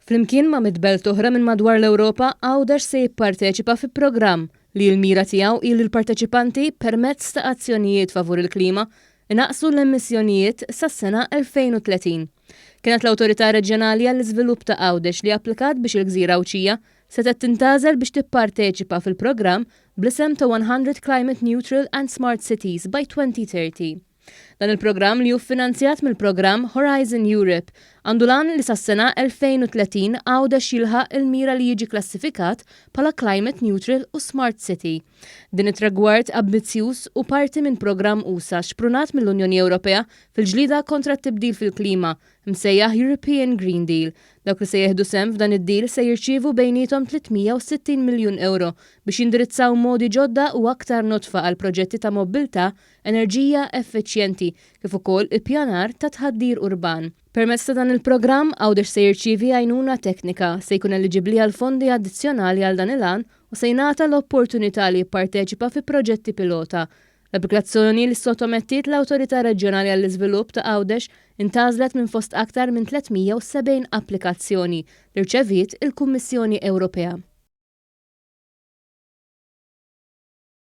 Flimkien ma' midbelt oħra minn madwar l-Ewropa, Għawdex se jipparteċipa fi programm li l-mira tiegħu il l-parteċipanti permezz ta' azzjonijiet favur il-klima inaqsu l-emissjonijiet sas-sena 2030. Kienet l-Awtorità Reġjonali għall-Iżvilupp ta' Għawdex li applikat biex il-Gżira Awċija setet tintażel biex tipparteċipa fil-programm bl-isem ta' 100 Climate Neutral and Smart Cities by 2030. Dan il-programm li hu finanzjat mill-programm Horizon Europe għandu lan li sas-sena 2030 Għawdex jilħaq il-mira li jiġi klassifikat bħala Climate Neutral u Smart City. Din it-tragward ambizzjuż u parti minn programm USA xprunat mill-Unjoni Ewropea fil-ġlida kontra t-tibdil fil-klima msejjaħ European Green Deal. Dawk li se jieħdu sehem f'dan id-deal se jirċievu bejniethom 360 miljun euro biex jindirizzaw modi ġodda u aktar notfa għal proġetti ta' mobilità, enerġija effiċjenti kif ukoll ippjanar ta' tħaddir urban. Permezz ta' dan il-programm Għawdex se jirċievi għajnuna teknika se jkun eliġibbli għal fondi addizzjonali għal dan il-għan u se jingħata l-opportunità li jipparteċipa fi proġetti pilota. L-applikazzjoni li sottomettiet l-Awtorità Reġjonali għall-Iżvilupp ta' Għawdex intażlet minn fost aktar minn 370 applikazzjoni li rċeviet il-Kummissjoni Ewropea.